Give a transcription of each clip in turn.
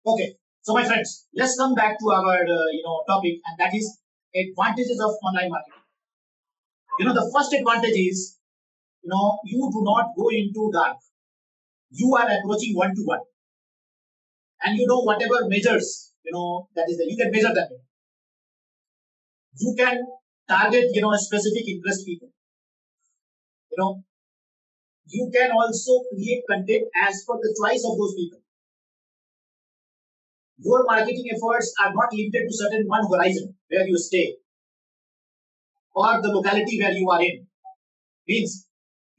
Okay, so my friends, let's come back to our topic, and that is advantages of online marketing. The first advantage is you do not go into dark. You are approaching one to one, and whatever measures that is you can measure them. You can target a specific interest people. You know you can also create content as per the choice of those people. Your marketing efforts are not limited to certain one horizon where you stay or the locality where you are in. Means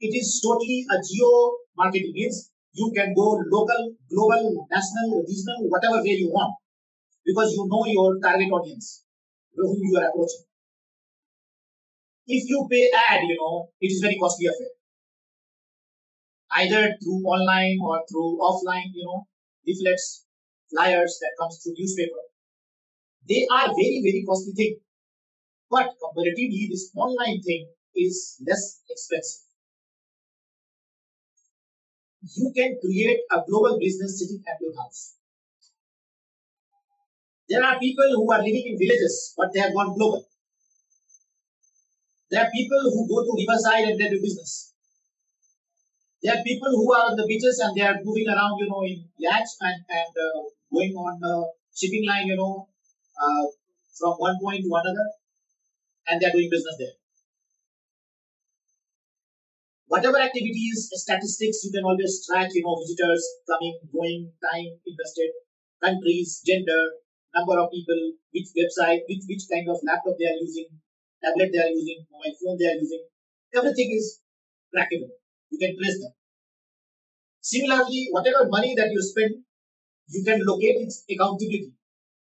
it is totally a geo marketing. Means you can go local, global, national, regional, whatever way you want, because you know your target audience, whom you are approaching. If you pay ad, it is very costly affair. Either through online or through offline, leaflets, flyers that comes through newspaper. They are very, very costly thing. But comparatively, this online thing is less expensive. You can create a global business sitting at your house. There are people who are living in villages, but they have gone global. There are people who go to riverside and they do business. There are people who are on the beaches and they are moving around, in yachts and going on shipping line, from one point to another, and they are doing business there. Whatever activities, statistics, you can always track, visitors coming, going, time invested, countries, gender, number of people, which website, which kind of laptop they are using, tablet they are using, mobile phone they are using. Everything is trackable. You can trace them. Similarly, whatever money that you spend, you can locate its accountability.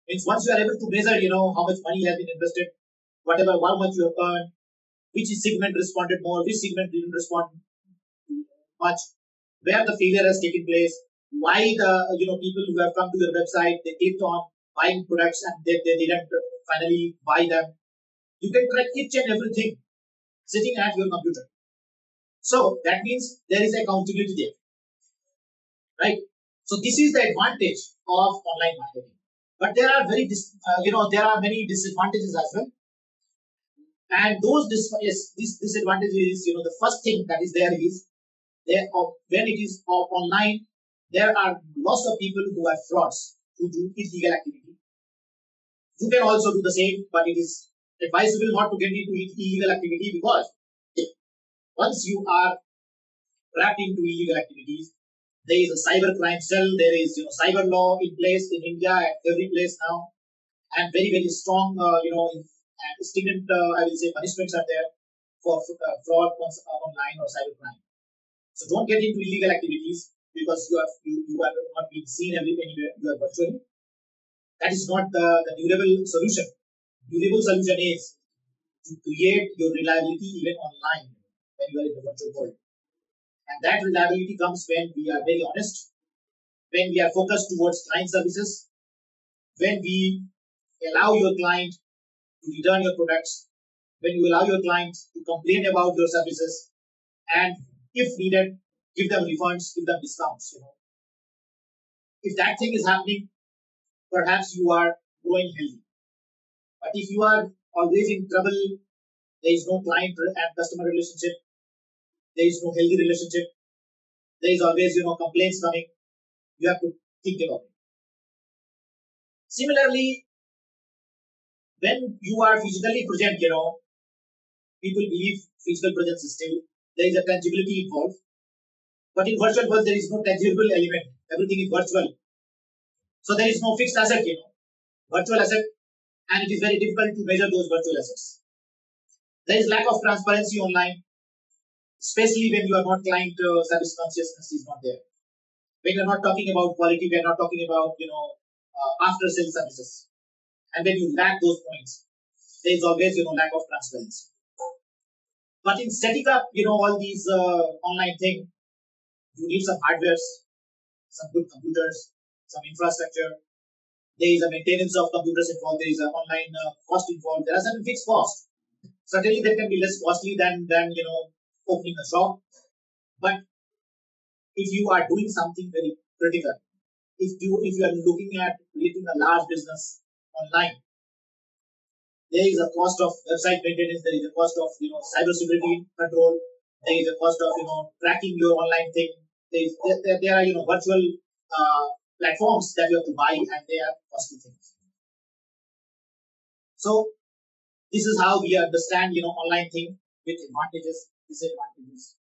Means once you are able to measure, how much money has been invested, how much you have earned, which segment responded more, which segment didn't respond much, where the failure has taken place, why the people who have come to your website, they clicked on buying products and they didn't finally buy them. You can track each and everything sitting at your computer. So that means there is accountability there, right? So this is the advantage of online marketing. But there are there are many disadvantages as well. And those disadvantages, the first thing that is there is when it is online, there are lots of people who are frauds, who do illegal activity. You can also do the same, but it is advisable not to get into illegal activity, because once you are wrapped into illegal activities, there is a cyber crime cell, there is cyber law in place in India at every place now, and very, very strong, and stringent, I will say, punishments are there for fraud online or cyber crime. So don't get into illegal activities because you are not being seen anywhere. You are virtually. That is not the durable solution. Durable solution is to create your reliability even online when you are in the virtual world. And that reliability comes when we are very honest, when we are focused towards client services, when we allow your client to return your products, when you allow your client to complain about your services, and if needed, give them refunds, give them discounts. If that thing is happening, perhaps you are growing healthy. But if you are always in trouble, there is no client and customer relationship, there is no healthy relationship, there is always complaints coming, you have to think about it. Similarly, when you are physically present, people believe physical presence is still, there is a tangibility involved. But in virtual world, there is no tangible element. Everything is virtual. So there is no fixed asset, virtual asset, and it is very difficult to measure those virtual assets. There is lack of transparency online, especially when you are not client service consciousness is not there. When you are not talking about quality, we are not talking about after sales services. And when you lack those points, there is always lack of transparency. But in setting up all these online things, you need some hardwares, some good computers, some infrastructure. There is a maintenance of computers involved. There is an online cost involved. There are certain fixed costs. Certainly, that can be less costly than opening a shop. But if you are doing something very critical, if you are looking at creating a large business online, there is a cost of website maintenance, there is a cost of cybersecurity control, there is a cost of tracking your online thing. There are virtual uh, platforms that you have to buy, and they are costly things. So this is how we understand online thing with advantages, disadvantages.